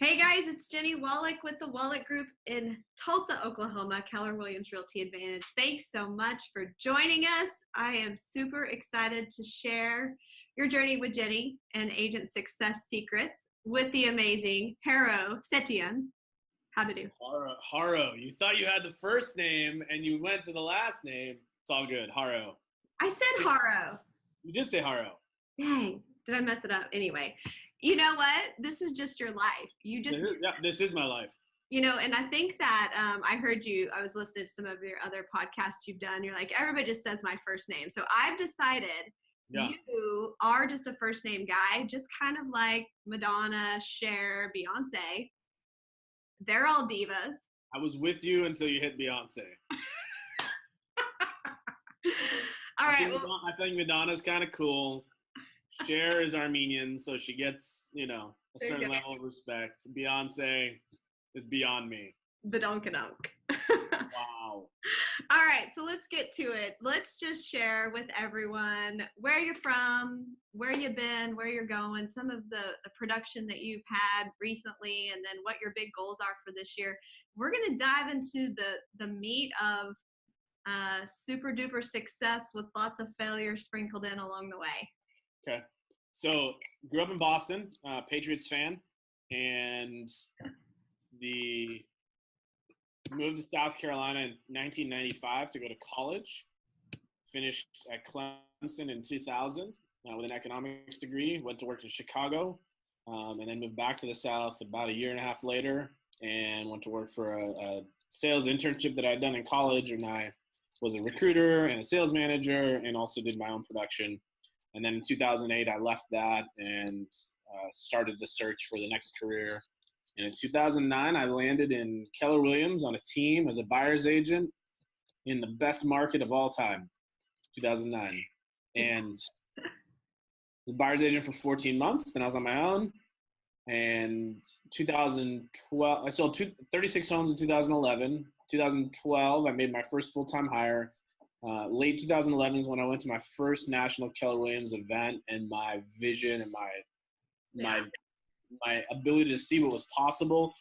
Hey guys, it's Jennie Wolek with the Wolek Group in Tulsa, Oklahoma, Keller Williams Realty Advantage. Thanks so much for joining us. I am super excited to share your journey with Jennie and agent success secrets with the amazing Haro Setian. How to do? Haro. You thought you had the first name and you went to the last name. It's all good. Haro. I said Haro. You did say Haro. Dang, did I mess it up? Anyway, you know what? This is just your life. This is my life. You know, and I think that I heard you, I was listening to some of your other podcasts you've done. You're like, everybody just says my first name. So I've decided you are just a first name guy, just kind of like Madonna, Cher, Beyonce. They're all divas. I was with you until you hit Beyonce. All right. I think Madonna's kind of cool. Cher is Armenian, so she gets, a certain level of respect. Beyonce is beyond me. Badonk-a-donk. Wow. All right, so let's get to it. Let's just share with everyone where you're from, where you've been, where you're going, some of the production that you've had recently, and then what your big goals are for this year. We're going to dive into the meat of super duper success with lots of failure sprinkled in along the way. Okay. So grew up in Boston, Patriots fan, and moved to South Carolina in 1995 to go to college. Finished at Clemson in 2000 with an economics degree. Went to work in Chicago, and then moved back to the South about a year and a half later, and went to work for a sales internship that I'd done in college, and I was a recruiter and a sales manager, and also did my own production. And then in 2008, I left that and started the search for the next career. And in 2009, I landed in Keller Williams on a team as a buyer's agent in the best market of all time, 2009. And the buyer's agent for 14 months. Then I was on my own. And 2012, I sold 36 homes in 2011. 2012, I made my first full-time hire. Late 2011 is when I went to my first national Keller Williams event, and my vision and my ability to see what was possible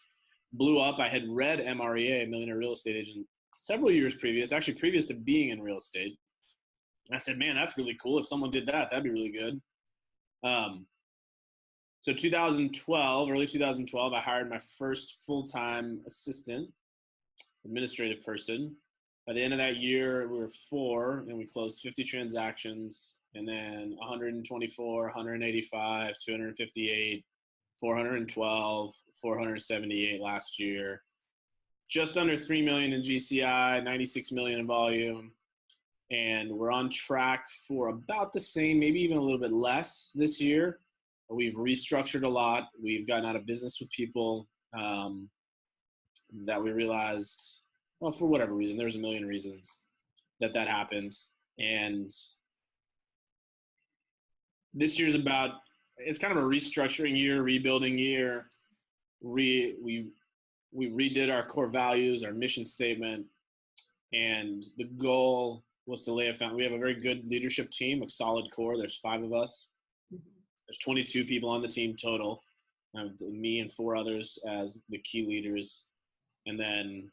blew up. I had read MREA, Millionaire Real Estate Agent, several years previous to being in real estate. And I said, man, that's really cool. If someone did that, that'd be really good. So 2012, early 2012, I hired my first full-time assistant, administrative person. By the end of that year, we were 4, and we closed 50 transactions, and then 124, 185, 258, 412, 478 last year. Just under $3 million in GCI, $96 million in volume, and we're on track for about the same, maybe even a little bit less this year. We've restructured a lot. We've gotten out of business with people that we realized, well, for whatever reason, there's a million reasons that happened. And this year's it's kind of a restructuring year, rebuilding year. We redid our core values, our mission statement, and the goal was to lay a foundation. We have a very good leadership team, a solid core. There's 5 of us. There's 22 people on the team total. Me and 4 others as the key leaders. And then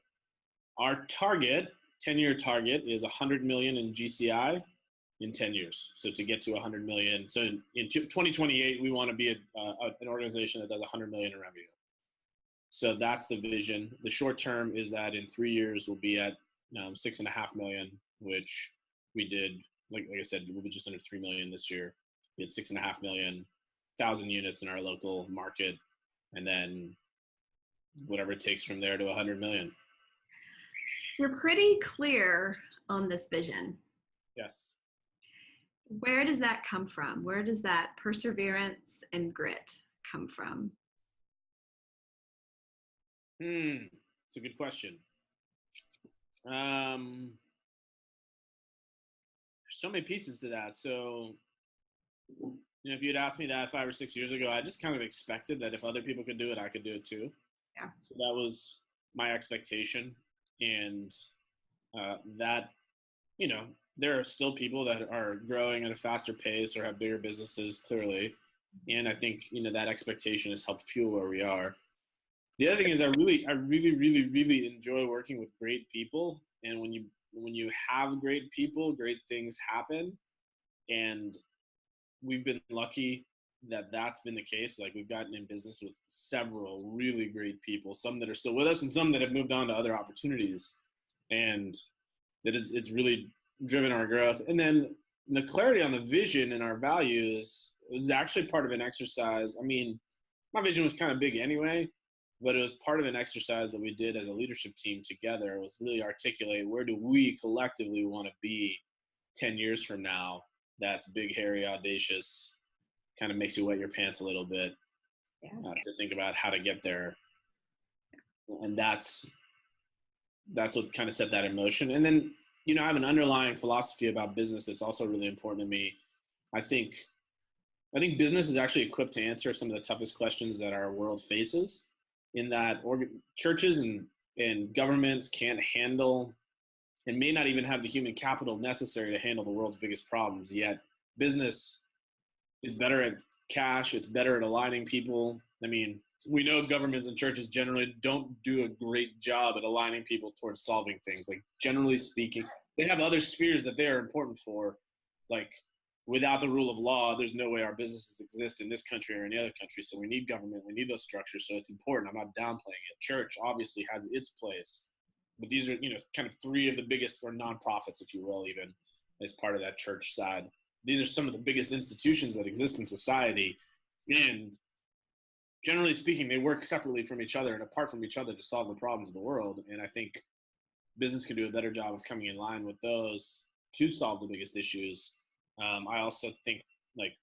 our target, 10-year target, is $100 million in GCI in 10 years. So to get to $100 million. So in 2028, we want to be an organization that does $100 million in revenue. So that's the vision. The short term is that in 3 years, we'll be at $6.5 million, which we did, like I said, we'll be just under $3 million this year. We had $6.5 million, 1,000 units in our local market, and then whatever it takes from there to $100 million. You're pretty clear on this vision. Yes. Where does that come from? Where does that perseverance and grit come from? It's a good question. There's so many pieces to that. So, if you'd asked me that 5 or 6 years ago, I just kind of expected that if other people could do it, I could do it too. Yeah. So that was my expectation. And that, there are still people that are growing at a faster pace or have bigger businesses, clearly. And I think, that expectation has helped fuel where we are. The other thing is I really enjoy working with great people. And when you have great people, great things happen. And we've been lucky that that's been the case. Like we've gotten in business with several really great people, some that are still with us and some that have moved on to other opportunities. And it's really driven our growth. And then the clarity on the vision and our values was actually part of an exercise. I mean, my vision was kind of big anyway, but it was part of an exercise that we did as a leadership team together. It was really articulate, where do we collectively want to be 10 years from now? That's big, hairy, audacious, kind of makes you wet your pants a little bit, to think about how to get there. And that's what kind of set that in motion. And then, I have an underlying philosophy about business that's also really important to me. I think business is actually equipped to answer some of the toughest questions that our world faces, in that churches and governments can't handle and may not even have the human capital necessary to handle the world's biggest problems. Yet business is better at cash. It's better at aligning people. I mean, we know governments and churches generally don't do a great job at aligning people towards solving things. Like, generally speaking, they have other spheres that they are important for. Like, without the rule of law, there's no way our businesses exist in this country or any other country. So we need government, we need those structures. So it's important. I'm not downplaying it. Church obviously has its place, but these are, kind of three of the biggest, or nonprofits, if you will, even as part of that church side. These are some of the biggest institutions that exist in society. And generally speaking, they work separately from each other and apart from each other to solve the problems of the world. And I think business can do a better job of coming in line with those to solve the biggest issues. I also think, like,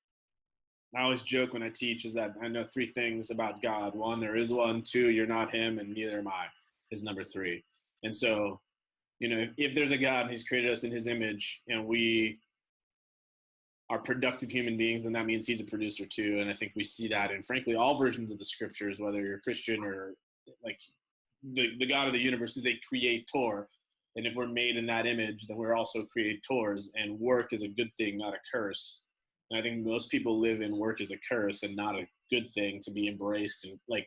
I always joke when I teach, is that I know three things about God. One, there is one. Two, you're not him, and neither am I, is number three. And so, if there's a God and he's created us in his image, and we are productive human beings, and that means he's a producer too. And I think we see that in, frankly, all versions of the scriptures, whether you're Christian or, like, the God of the universe is a creator. And if we're made in that image, then we're also creators, and work is a good thing, not a curse. And I think most people live in work as a curse and not a good thing to be embraced. And, like,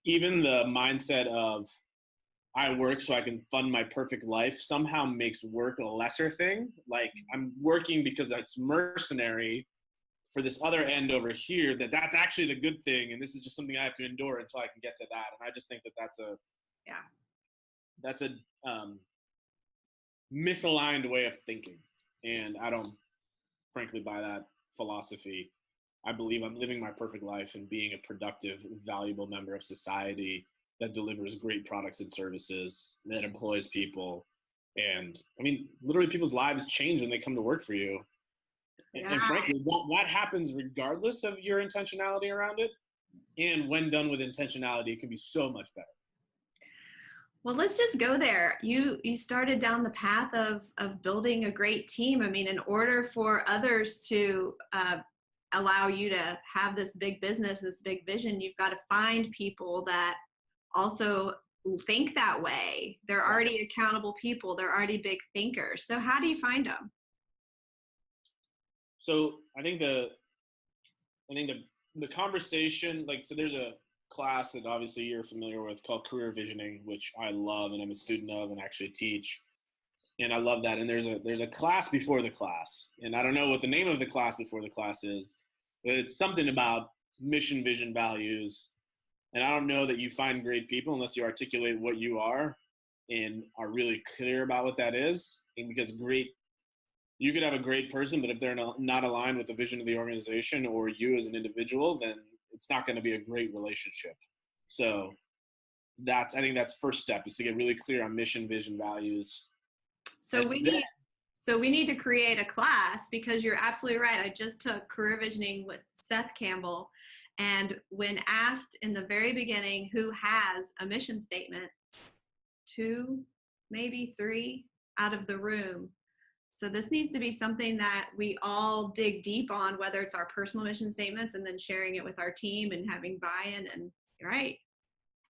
even the mindset of, I work so I can fund my perfect life, somehow makes work a lesser thing. Like, I'm working because that's mercenary for this other end over here, that's actually the good thing. And this is just something I have to endure until I can get to that. And I just think that that's a misaligned way of thinking. And I don't, frankly, buy that philosophy. I believe I'm living my perfect life and being a productive, valuable member of society that delivers great products and services, that employs people. And I mean, literally people's lives change when they come to work for you. And frankly, that happens regardless of your intentionality around it. And when done with intentionality, it can be so much better. Well, let's just go there. You started down the path of building a great team. I mean, in order for others to allow you to have this big business, this big vision, you've got to find people that also think that way. They're already accountable people. They're already big thinkers. So how do you find them? So I think the conversation, like, so there's a class that obviously you're familiar with called Career Visioning, which I love and I'm a student of and actually teach. And I love that. And there's a class before the class. And I don't know what the name of the class before the class is, but it's something about mission, vision, values. And I don't know that you find great people unless you articulate what you are and are really clear about what that is. And because you could have a great person, but if they're not aligned with the vision of the organization or you as an individual, then it's not going to be a great relationship. So I think that's first step, is to get really clear on mission, vision, values. So we need to create a class, because you're absolutely right. I just took Career Visioning with Seth Campbell. And when asked in the very beginning who has a mission statement, 2, maybe 3 out of the room. So this needs to be something that we all dig deep on, whether it's our personal mission statements and then sharing it with our team and having buy-in. And right.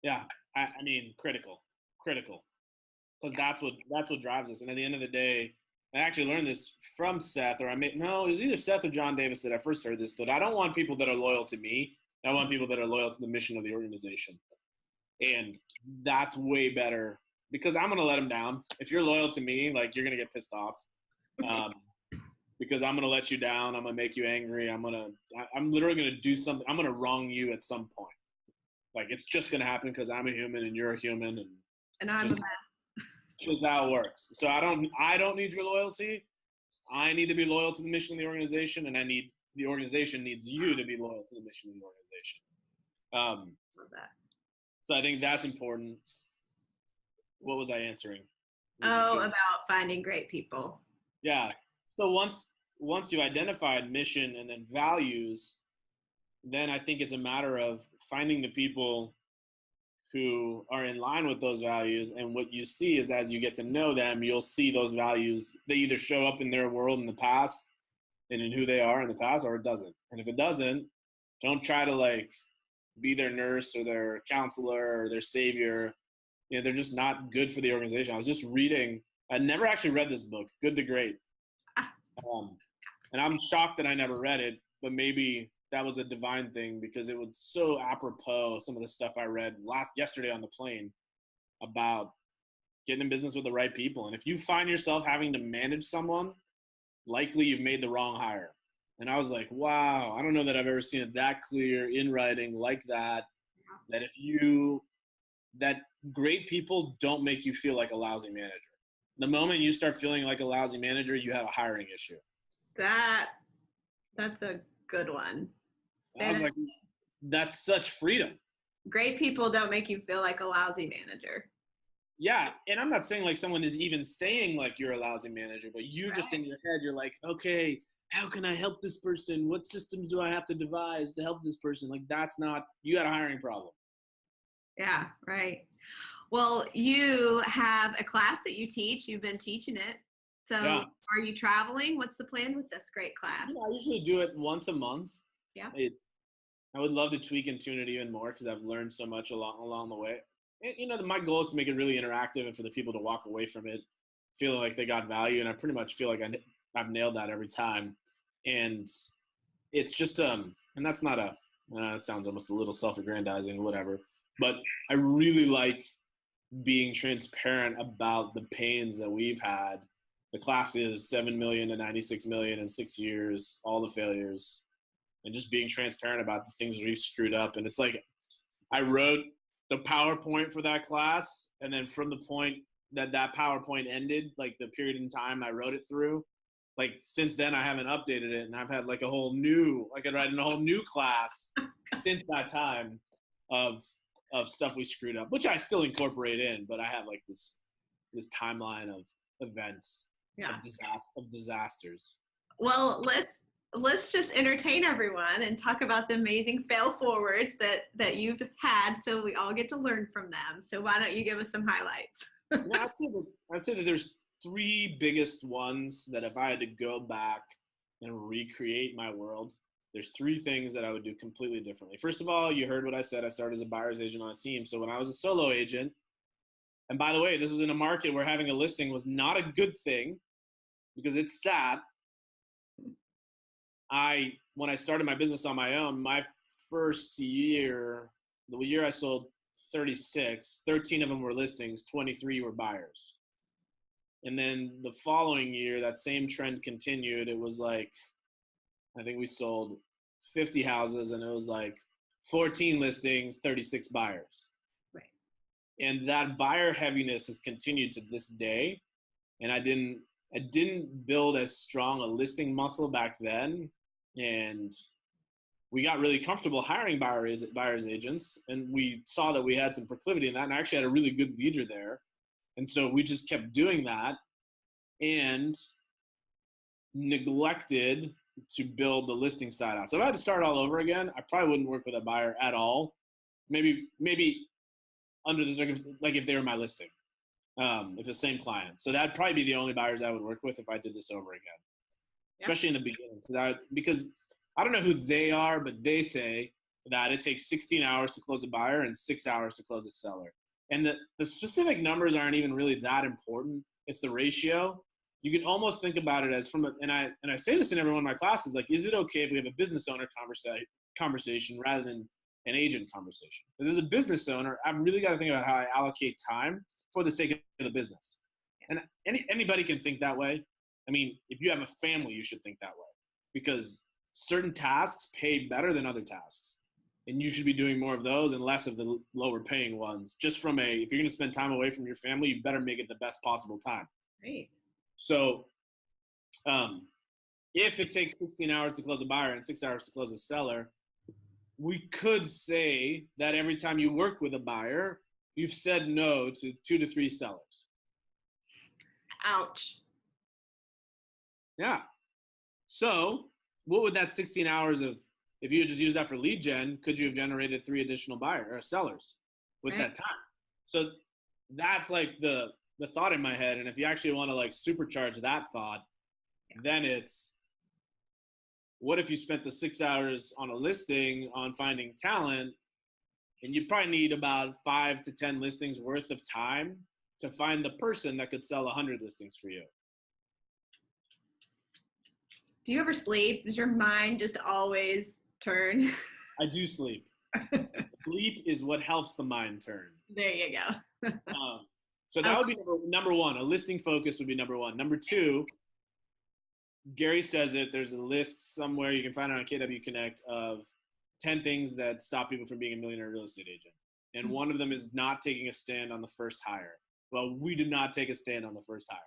Yeah, I mean, critical. Because that's what drives us. And at the end of the day, I actually learned this from Seth, it was either Seth or John Davis that I first heard this, but I don't want people that are loyal to me. I want people that are loyal to the mission of the organization. And that's way better because I'm going to let them down. If you're loyal to me, like you're going to get pissed off. Because I'm going to let you down. I'm going to make you angry. I'm literally going to do something. I'm going to wrong you at some point. Like it's just going to happen because I'm a human and you're a human. And I'm a mess. Just how it works. So I don't need your loyalty. I need to be loyal to the mission of the organization, and the organization needs you to be loyal to the mission of the organization. Love that. So I think that's important. What was I answering? About finding great people. Yeah. So once you've identified mission and then values, then I think it's a matter of finding the people who are in line with those values. And what you see is as you get to know them, you'll see those values. They either show up in their world in the past and in who they are in the past, or it doesn't. And if it doesn't, don't try to like be their nurse or their counselor or their savior. You know, they're just not good for the organization. I was just reading, I never actually read this book, Good to Great. And I'm shocked that I never read it, but maybe that was a divine thing because it was so apropos, some of the stuff I read yesterday on the plane about getting in business with the right people. And if you find yourself having to manage someone, likely you've made the wrong hire. And I was like, wow, I don't know that I've ever seen it that clear in writing like that, that great people don't make you feel like a lousy manager. The moment you start feeling like a lousy manager, you have a hiring issue. That's a good one. I was like, that's such freedom. Great people don't make you feel like a lousy manager. Yeah, and I'm not saying like someone is even saying like you're a lousy manager, but you just in your head, you're like, okay, how can I help this person? What systems do I have to devise to help this person? Like you got a hiring problem. Yeah, right. Well, you have a class that you teach. You've been teaching it. So Are you traveling? What's the plan with this great class? Yeah, I usually do it once a month. Yeah. I would love to tweak and tune it even more because I've learned so much along the way. And, you know, my goal is to make it really interactive and for the people to walk away from it feeling like they got value. And I pretty much feel like I've nailed that every time. And it's just, and that's not it sounds almost a little self-aggrandizing, whatever. But I really like being transparent about the pains that we've had. The class is 7 million to 96 million in 6 years, all the failures, and just being transparent about the things that we've screwed up. And it's like, I wrote the PowerPoint for that class. And then from the point that PowerPoint ended, like the period in time I wrote it through, like since then I haven't updated it. And I've had like I could write in a whole new class since that time of stuff we screwed up, which I still incorporate in, but I have like this timeline of events, of disasters. Well, let's just entertain everyone and talk about the amazing fail forwards that you've had, so we all get to learn from them. So why don't you give us some highlights? Yeah, I'd say that there's 3 biggest ones that if I had to go back and recreate my world, there's 3 things that I would do completely differently. First of all, you heard what I said. I started as a buyer's agent on a team. So when I was a solo agent, and by the way, this was in a market where having a listing was not a good thing because it sat. When I started my business on my own, my first year, the year I sold 36, 13 of them were listings, 23 were buyers. And then the following year, that same trend continued. It was like, I think we sold 50 houses and it was like 14 listings, 36 buyers. Right. And that buyer heaviness has continued to this day. And I didn't build as strong a listing muscle back then. And we got really comfortable hiring buyer's agents. And we saw that we had some proclivity in that. And I actually had a really good leader there. And so we just kept doing that and neglected to build the listing side out. So if I had to start all over again, I probably wouldn't work with a buyer at all. Maybe under the circumstances, like if they were my listing, if the same client. So that'd probably be the only buyers I would work with if I did this over again, especially in the beginning. Because I don't know who they are, but they say that it takes 16 hours to close a buyer and 6 hours to close a seller. And the specific numbers aren't even really that important. It's the ratio. You can almost think about it as and I say this in every one of my classes, like, is it okay if we have a business owner conversation rather than an agent conversation. As a business owner, I've really got to think about how I allocate time for the sake of the business. And anybody can think that way. I mean, if you have a family, you should think that way, because certain tasks pay better than other tasks. And you should be doing more of those and less of the lower paying ones. Just from if you're going to spend time away from your family, you better make it the best possible time. Great. So if it takes 16 hours to close a buyer and 6 hours to close a seller, we could say that every time you work with a buyer, you've said no to 2 to 3 sellers. Ouch. Yeah. So what would that 16 hours of, if you had just used that for lead gen, could you have generated 3 additional buyers or sellers with that time? So that's like the thought in my head. And if you actually want to like supercharge that thought, then it's, what if you spent the 6 hours on a listing on finding talent, and you probably need about 5 to 10 listings worth of time to find the person that could sell 100 listings for you. Do you ever sleep? Does your mind just always turn? I do sleep. Sleep is what helps the mind turn. There you go. So that would be number one. A listing focus would be number one. Number two, Gary says it, there's a list somewhere, you can find it on KW Connect, of 10 things that stop people from being a millionaire real estate agent. And one of them is not taking a stand on the first hire. Well, we did not take a stand on the first hire.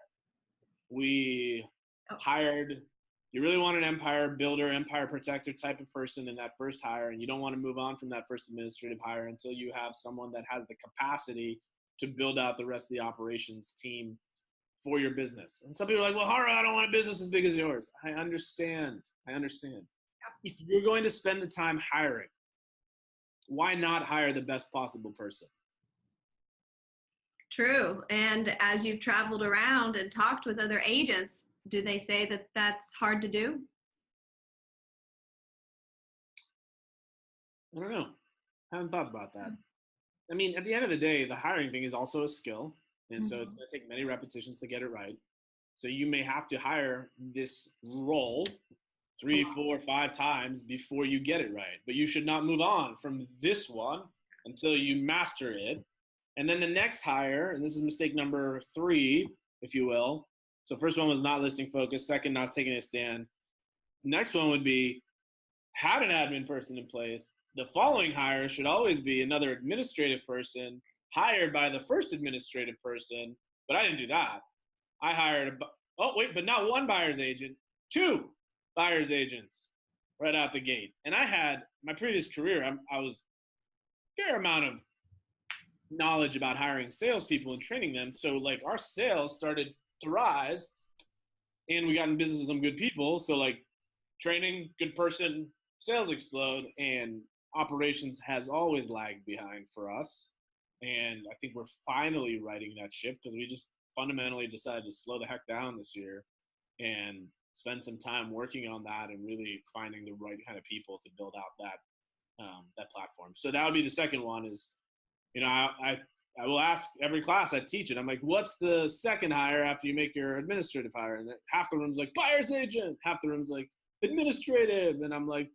We hired, you really want an empire builder, empire protector type of person in that first hire, and you don't want to move on from that first administrative hire until you have someone that has the capacity to build out the rest of the operations team for your business. And some people are like, well, Haro, I don't want a business as big as yours. I understand. If you're going to spend the time hiring, why not hire the best possible person? True. And as you've traveled around and talked with other agents, do they say that that's hard to do? I don't know. I haven't thought about that. I mean, at the end of the day, the hiring thing is also a skill. And so it's going to take many repetitions to get it right. So you may have to hire this role 3, 4, 5 times before you get it right. But you should not move on from this one until you master it. And then the next hire, and this is mistake number 3, if you will. So first one was not listing focus. Second, not taking a stand. Next one would be, had an admin person in place. The following hire should always be another administrative person hired by the first administrative person, but I didn't do that. I hired, but not 1 buyer's agent, 2 buyer's agents right out the gate. And I had, my previous career, I was fair amount of knowledge about hiring salespeople and training them. So like our sales started to rise and we got in business with some good people. So like training, good person, sales explode, and operations has always lagged behind for us. And I think we're finally righting that ship because we just fundamentally decided to slow the heck down this year and spend some time working on that and really finding the right kind of people to build out that platform. So that would be the second one is, I will ask every class I teach it. I'm like, what's the second hire after you make your administrative hire? And half the room's like buyer's agent, half the room's like administrative. And I'm like,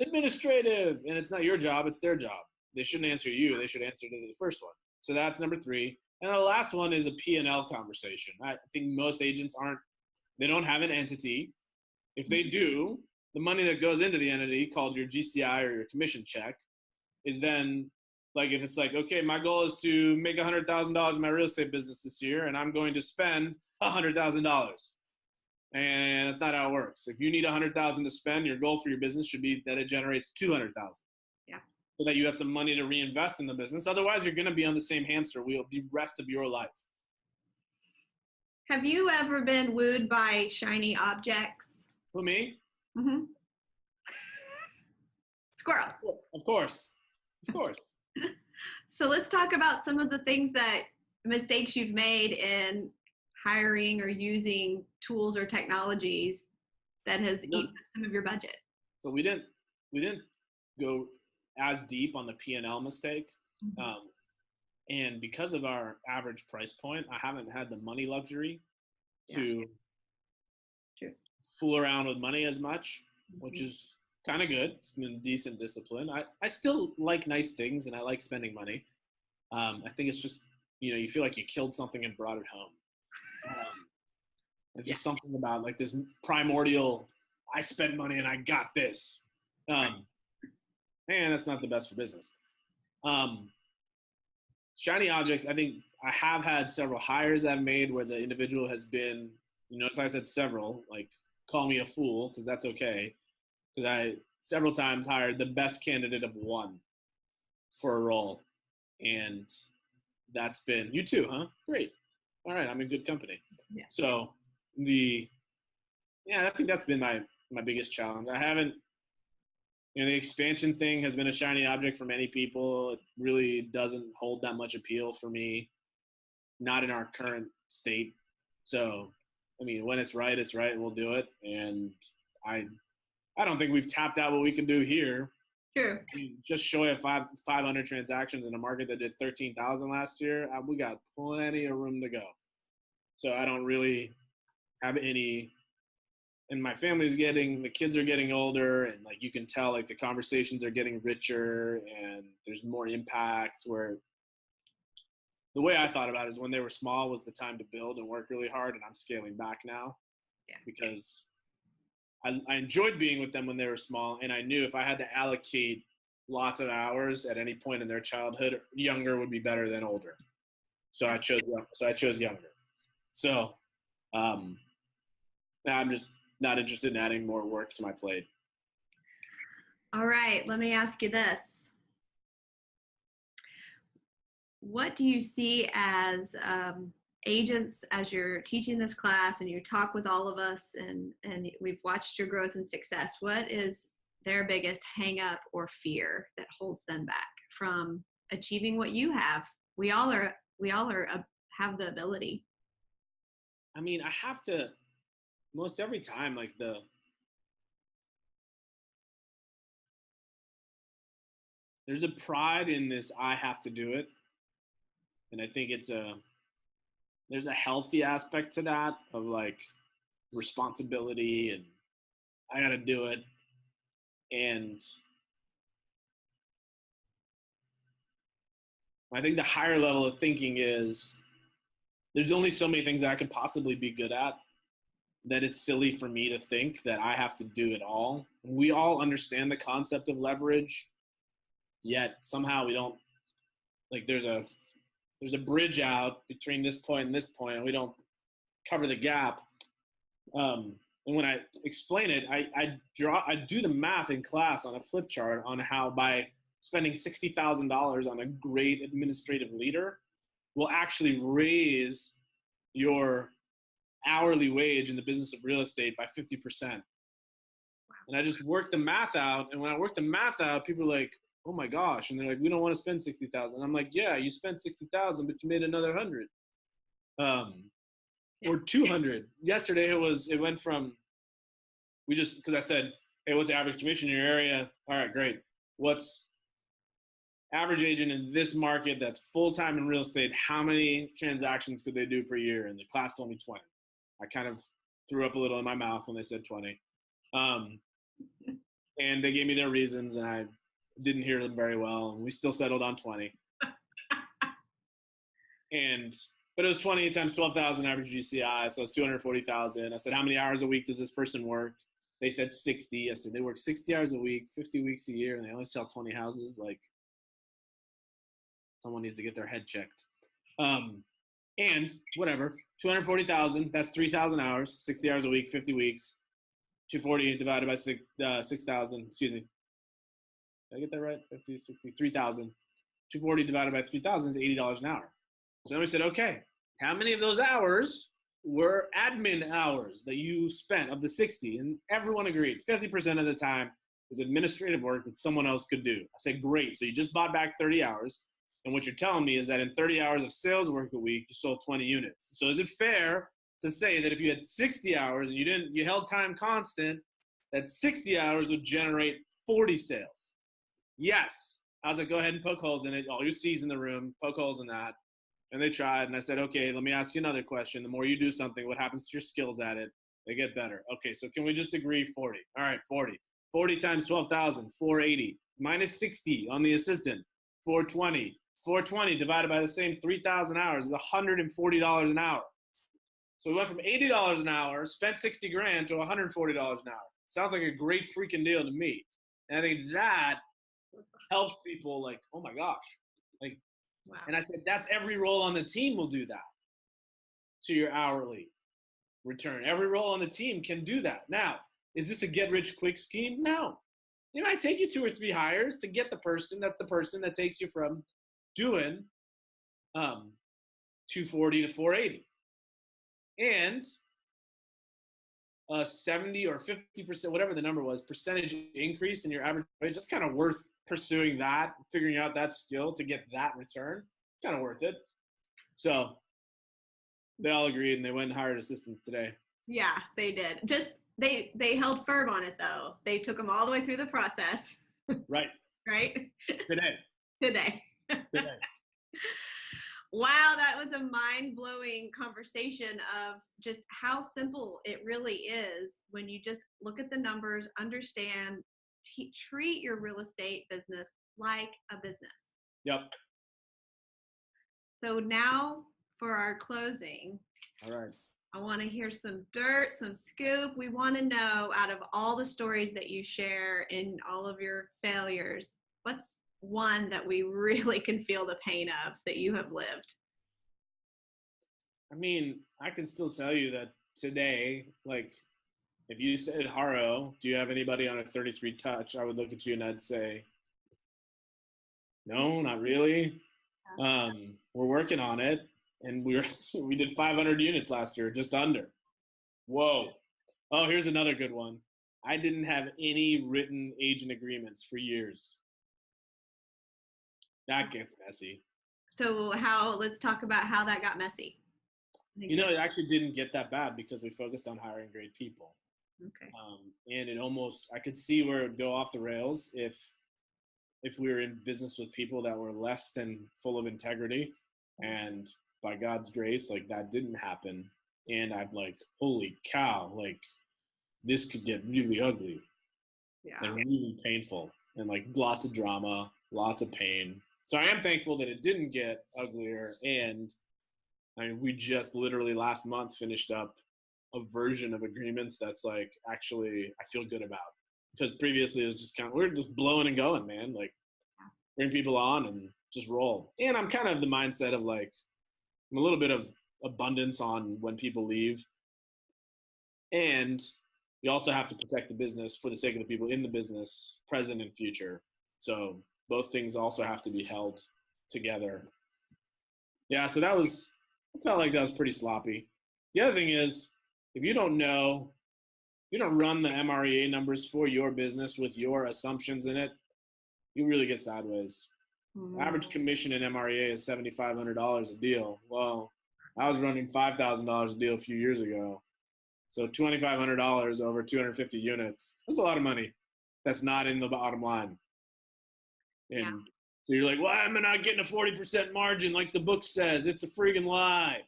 administrative. And it's not your job, it's their job. They shouldn't answer you. They should answer to the first one. So that's number 3. And the last one is a P&L conversation. I think most agents they don't have an entity. If they do, the money that goes into the entity called your GCI or your commission check is then like, if it's like, okay, my goal is to make $100,000 in my real estate business this year, and I'm going to spend $100,000. And that's not how it works. If you need $100,000 to spend, your goal for your business should be that it generates $200,000. Yeah. So that you have some money to reinvest in the business. Otherwise, you're going to be on the same hamster wheel the rest of your life. Have you ever been wooed by shiny objects? Who, me? Mm-hmm. Squirrel. Of course. So let's talk about some of the mistakes you've made in hiring or using tools or technologies that has eaten some of your budget. So we didn't go as deep on the P&L mistake. And because of our average price point, I haven't had the money luxury to fool around with money as much, which is Kind of good. It's been decent discipline. I still like nice things and I like spending money. I think it's just, you feel like you killed something and brought it home. It's Yeah. just something about like this primordial, I spent money and I got this. And that's not the best for business. Shiny objects, I think I have had several hires I've made where the individual has been, notice I said several, like call me a fool because that's okay. Because I several times hired the best candidate of one for a role. And that's been, you too, huh? Great. All right, I'm in good company. Yeah. So I think that's been my biggest challenge. I haven't, the expansion thing has been a shiny object for many people. It really doesn't hold that much appeal for me, not in our current state. So, when it's right, it's right. We'll do it. And I don't think we've tapped out what we can do here. True. Just short of 500 transactions in a market that did 13,000 last year. We got plenty of room to go. So I don't really have any. And my family's the kids are getting older, and like you can tell, like the conversations are getting richer, and there's more impact. Where the way I thought about it is when they were small was the time to build and work really hard, and I'm scaling back now. Yeah. Because I enjoyed being with them when they were small, and I knew if I had to allocate lots of hours at any point in their childhood, younger would be better than older. So I chose younger. So now I'm just not interested in adding more work to my plate. All right, let me ask you this. What do you see as agents as you're teaching this class and you talk with all of us and we've watched your growth and success? What is their biggest hang up or fear that holds them back from achieving what you have? We all have the ability. I have to most every time, like there's a pride in this, I have to do it. And I think there's a healthy aspect to that of like responsibility and I got to do it. And I think the higher level of thinking is there's only so many things that I could possibly be good at, that it's silly for me to think that I have to do it all. We all understand the concept of leverage, yet somehow we don't, like there's a bridge out between this point and this point, and we don't cover the gap. And when I explain it, I do the math in class on a flip chart on how by spending $60,000 on a great administrative leader will actually raise your hourly wage in the business of real estate by 50%. And I just worked the math out. And when I worked the math out, people are like, oh my gosh. And they're like, we don't want to spend 60,000. I'm like, yeah, you spent 60,000, but you made another 100. Or 200. Yesterday it went from, because I said, hey, what's the average commission in your area? All right, great. What's average agent in this market that's full-time in real estate? How many transactions could they do per year? And the class told me 20. I kind of threw up a little in my mouth when they said 20. And they gave me their reasons, and I didn't hear them very well, and we still settled on 20. But it was 20 times 12,000 average GCI, so it's 240,000. I said, how many hours a week does this person work? They said 60. I said, they work 60 hours a week, 50 weeks a year, and they only sell 20 houses. Like, someone needs to get their head checked. And whatever, 240,000, that's 3,000 hours, 60 hours a week, 50 weeks, 240 divided by 6,000, excuse me. Did I get that right? 50, 60, 3,000. 240 divided by 3,000 is $80 an hour. So then we said, okay, how many of those hours were admin hours that you spent of the 60? And everyone agreed, 50% of the time is administrative work that someone else could do. I said, great. So you just bought back 30 hours. And what you're telling me is that in 30 hours of sales work a week, you sold 20 units. So is it fair to say that if you had 60 hours and you held time constant, that 60 hours would generate 40 sales? Yes. I was like, go ahead and poke holes in it. All your C's in the room, poke holes in that. And they tried, and I said, okay, let me ask you another question. The more you do something, what happens to your skills at it? They get better. Okay, so can we just agree 40? All right, 40. 40 times 12,000, 480. Minus 60 on the assistant, 420. 420 divided by the same 3,000 hours is $140 an hour. So we went from $80 an hour, spent 60 grand to $140 an hour. Sounds like a great freaking deal to me. And I think that helps people like, oh my gosh. Like, Wow. And I said, that's every role on the team will do that to your hourly return. Every role on the team can do that. Now, is this a get rich quick scheme? No. It might take you 2 or 3 hires to get the person. That's the person that takes you from doing 240 to 480. And 70 or 50%, whatever the number was, percentage increase in your average wage, that's kind of worth pursuing that, figuring out that skill to get that return. Kind of worth it. So they all agreed and they went and hired assistants today. Yeah, they did. Just they held firm on it though. They took them all the way through the process. Right. Right? Today. Wow, that was a mind-blowing conversation of just how simple it really is when you just look at the numbers, understand, treat your real estate business like a business. Yep. So now for our closing. All right. I want to hear some dirt, some scoop. We want to know, out of all the stories that you share in all of your failures, what's one that we really can feel the pain of that you have lived? I mean, I can still tell you that today, like, if you said, Haro, do you have anybody on a 33 touch? I would look at you and I'd say, no, not really. We're working on it. And we did 500 units last year, just under. Whoa. Oh, here's another good one. I didn't have any written agent agreements for years. That gets messy. So let's talk about how that got messy. You know, it actually didn't get that bad because we focused on hiring great people. Okay. And it almost, I could see where it would go off the rails if we were in business with people that were less than full of integrity. And by God's grace, like, that didn't happen. And I'm like, holy cow, like, this could get really ugly. Yeah. And really painful, and like lots of drama, lots of pain. So I am thankful that it didn't get uglier. And I mean, we just literally last month finished up a version of agreements that's like, actually, I feel good about. Because previously it was just kind of, we're just blowing and going, man. Like, bring people on and just roll. And I'm kind of the mindset of like, I'm a little bit of abundance on when people leave. And you also have to protect the business for the sake of the people in the business, present and future. So both things also have to be held together. Yeah, so I felt like that was pretty sloppy. The other thing is, if you don't run the MREA numbers for your business with your assumptions in it, you really get sideways. Mm-hmm. Average commission in MREA is $7,500 a deal. Well, I was running $5,000 a deal a few years ago. So $2,500 over 250 units, that's a lot of money. That's not in the bottom line. And so you're like, why am I not getting a 40% margin like the book says? It's a friggin' lie.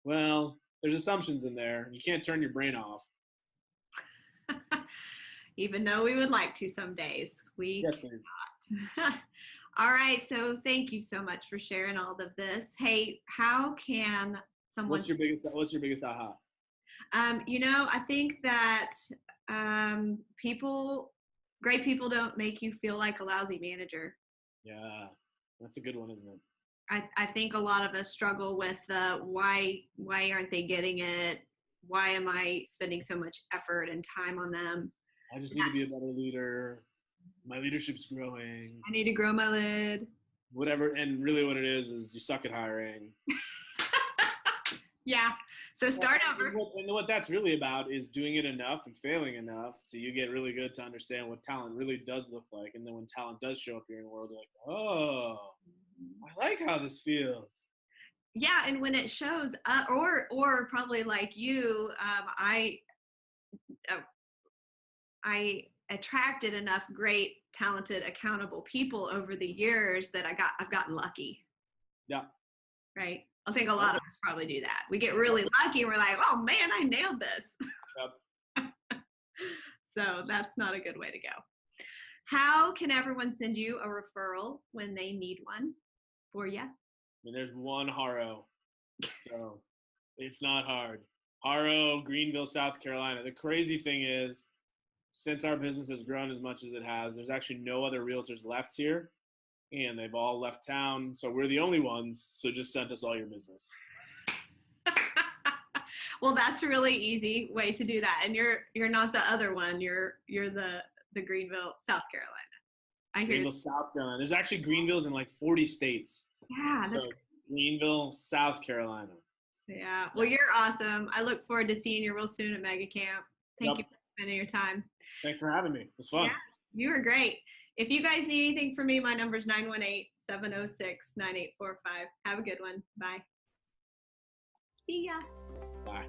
Well, there's assumptions in there. You can't turn your brain off. Even though we would like to some days. We yes, please. Cannot. All right. So thank you so much for sharing all of this. Hey, how can someone... What's your biggest aha? I think that great people don't make you feel like a lousy manager. Yeah, that's a good one, isn't it? I think a lot of us struggle with why aren't they getting it? Why am I spending so much effort and time on them? I just need to be a better leader. My leadership's growing. I need to grow my lid. Whatever, and really what it is you suck at hiring. Yeah, so start over. And what that's really about is doing it enough and failing enough till you get really good to understand what talent really does look like. And then when talent does show up here in the world, you're like, oh, I like how this feels. Yeah, and when it shows up, or probably like you, I attracted enough great, talented, accountable people over the years that I've gotten lucky. Yeah. Right. I think a lot of us probably do that. We get really lucky and we're like, oh man, I nailed this. Yep. So that's not a good way to go. How can everyone send you a referral when they need one for you? I mean, there's one Haro, so it's not hard. Haro, Greenville, South Carolina. The crazy thing is, since our business has grown as much as it has, there's actually no other realtors left here, and they've all left town. So we're the only ones. So just send us all your business. Well, that's a really easy way to do that. And you're not the other one. You're the Greenville, South Carolina. I hear Greenville, South Carolina. There's actually Greenvilles in like 40 states. Yeah, So Greenville, South Carolina. Yeah. Well, you're awesome. I look forward to seeing you real soon at Mega Camp. Thank you for spending your time. Thanks for having me. It was fun. Yeah, you were great. If you guys need anything from me, my number is 918-706-9845. Have a good one. Bye. See ya. Bye.